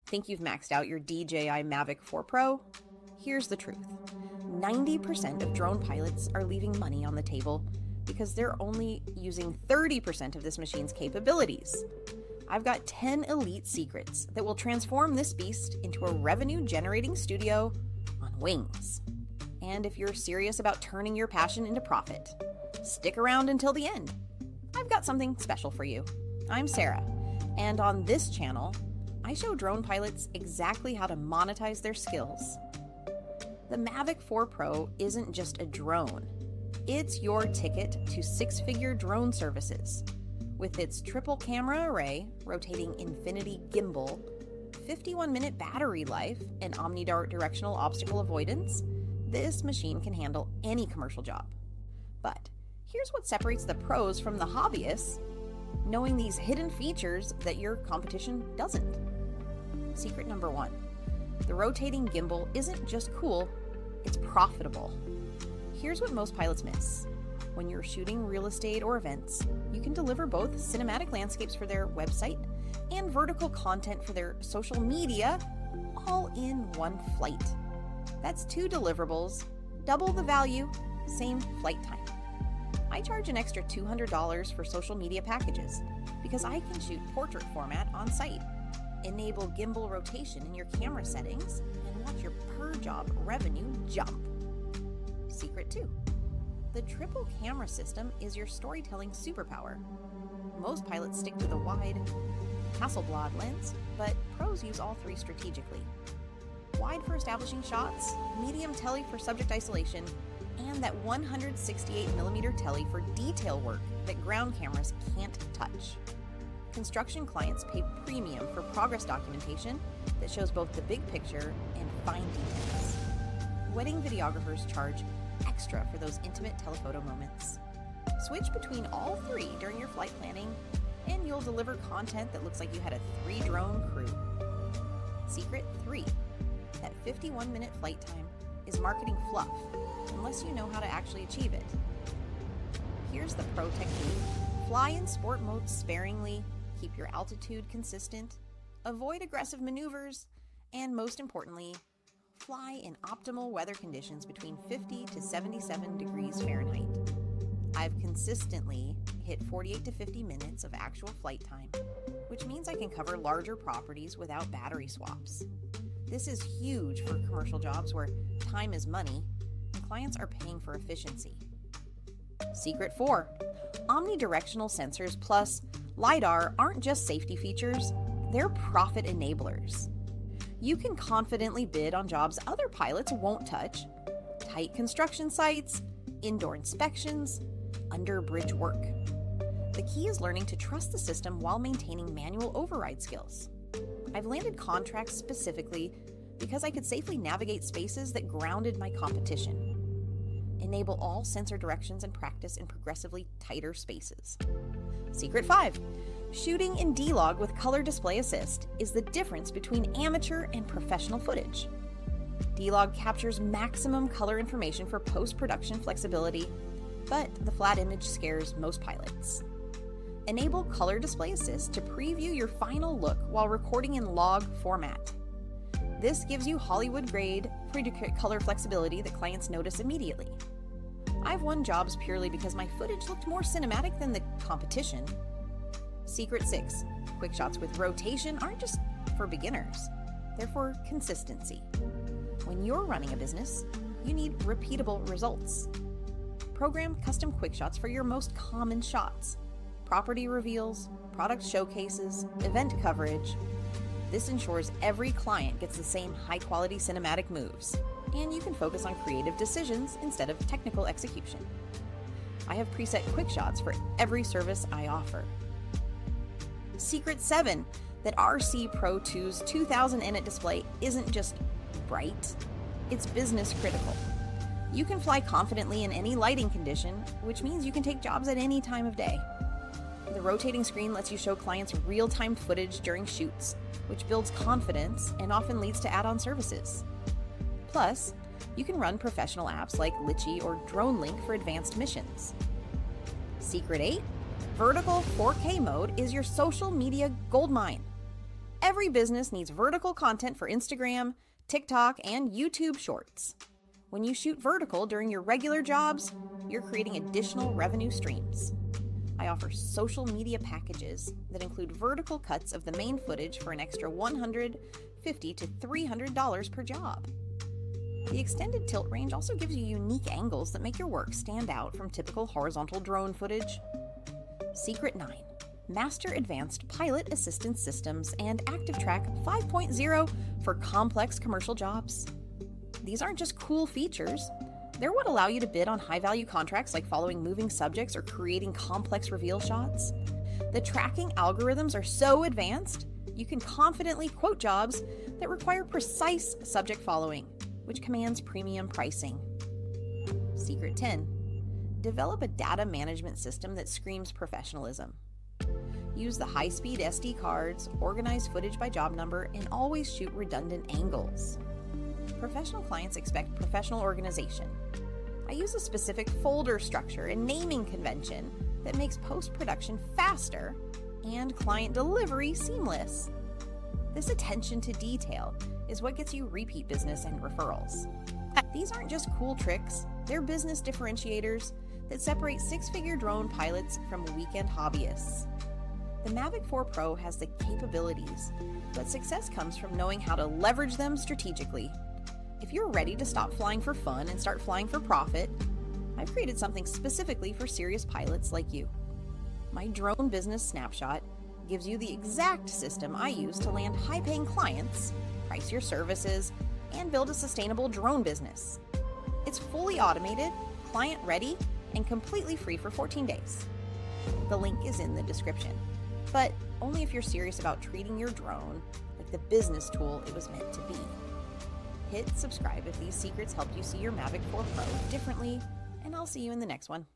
Think you've maxed out your DJI Mavic 4 Pro? Here's the truth. 90% of drone pilots are leaving money on the table because they're only using 30% of this machine's capabilities. I've got 10 elite secrets that will transform this beast into a revenue-generating studio on wings. And if you're serious about turning your passion into profit, stick around until the end. I've got something special for you. I'm Sarah, and on this channel, I show drone pilots exactly how to monetize their skills. The Mavic 4 Pro isn't just a drone. It's your ticket to six-figure drone services. With its triple camera array, rotating infinity gimbal, 51-minute battery life, and omnidirectional obstacle avoidance, this machine can handle any commercial job. But here's what separates the pros from the hobbyists: knowing these hidden features that your competition doesn't. Secret number 1. The rotating gimbal isn't just cool, it's profitable. Here's what most pilots miss. When you're shooting real estate or events, you can deliver both cinematic landscapes for their website and vertical content for their social media, all in one flight. That's 2 deliverables, double the value, same flight time. I charge an extra $200 for social media packages because I can shoot portrait format on site, enable gimbal rotation in your camera settings, and watch your per job revenue jump. Secret 2. The triple camera system is your storytelling superpower. Most pilots stick to the wide Hasselblad lens, but pros use all 3 strategically. Wide for establishing shots, medium tele for subject isolation, and that 168mm tele for detail work that ground cameras can't touch. Construction clients pay premium for progress documentation that shows both the big picture and fine details. Wedding videographers charge extra for those intimate telephoto moments. Switch between all 3 during your flight planning, and you'll deliver content that looks like you had a 3-drone crew. Secret 3. That 51-minute flight time is marketing fluff, unless you know how to actually achieve it. Here's the pro technique. Fly in sport mode sparingly, keep your altitude consistent, avoid aggressive maneuvers, and most importantly, fly in optimal weather conditions between 50 to 77 degrees Fahrenheit. I've consistently hit 48 to 50 minutes of actual flight time, which means I can cover larger properties without battery swaps. This is huge for commercial jobs where time is money and clients are paying for efficiency. Secret 4. Omnidirectional sensors plus LiDAR aren't just safety features, they're profit enablers. You can confidently bid on jobs other pilots won't touch: tight construction sites, indoor inspections, under bridge work. The key is learning to trust the system while maintaining manual override skills. I've landed contracts specifically because I could safely navigate spaces that grounded my competition. Enable all sensor directions and practice in progressively tighter spaces. Secret 5. Shooting in D-Log with color display assist is the difference between amateur and professional footage. D-Log captures maximum color information for post-production flexibility, but the flat image scares most pilots. Enable color display assist to preview your final look while recording in log format. This gives you Hollywood-grade color flexibility that clients notice immediately. I've won jobs purely because my footage looked more cinematic than the competition. Secret 6. Quick shots with rotation aren't just for beginners, they're for consistency. When you're running a business, you need repeatable results. Program custom quick shots for your most common shots: property reveals, product showcases, event coverage. This ensures every client gets the same high-quality cinematic moves, and you can focus on creative decisions instead of technical execution. I have preset quick shots for every service I offer. Secret 7. That RC Pro 2's 2000 nit display isn't just bright, it's business critical. You can fly confidently in any lighting condition, which means you can take jobs at any time of day. The rotating screen lets you show clients real-time footage during shoots, which builds confidence and often leads to add-on services. Plus, you can run professional apps like Litchi or DroneLink for advanced missions. Secret 8. Vertical 4K mode is your social media goldmine. Every business needs vertical content for Instagram, TikTok, and YouTube Shorts. When you shoot vertical during your regular jobs, you're creating additional revenue streams. I offer social media packages that include vertical cuts of the main footage for an extra $150 to $300 per job. The extended tilt range also gives you unique angles that make your work stand out from typical horizontal drone footage. Secret 9. Master Advanced Pilot Assistance Systems and ActiveTrack 5.0 for complex commercial jobs. These aren't just cool features. They're what allow you to bid on high-value contracts like following moving subjects or creating complex reveal shots. The tracking algorithms are so advanced, you can confidently quote jobs that require precise subject following, which commands premium pricing. Secret 10. Develop a data management system that screams professionalism. Use the high-speed SD cards, organize footage by job number, and always shoot redundant angles. Professional clients expect professional organization. I use a specific folder structure and naming convention that makes post-production faster and client delivery seamless. This attention to detail is what gets you repeat business and referrals. These aren't just cool tricks, they're business differentiators that separate six-figure drone pilots from weekend hobbyists. The Mavic 4 Pro has the capabilities, but success comes from knowing how to leverage them strategically. If you're ready to stop flying for fun and start flying for profit, I've created something specifically for serious pilots like you. My Drone Business Snapshot gives you the exact system I use to land high-paying clients, price your services, and build a sustainable drone business. It's fully automated, client-ready, and completely free for 14 days. The link is in the description, but only if you're serious about treating your drone like the business tool it was meant to be. Hit subscribe if these secrets helped you see your Mavic 4 Pro differently, and I'll see you in the next one.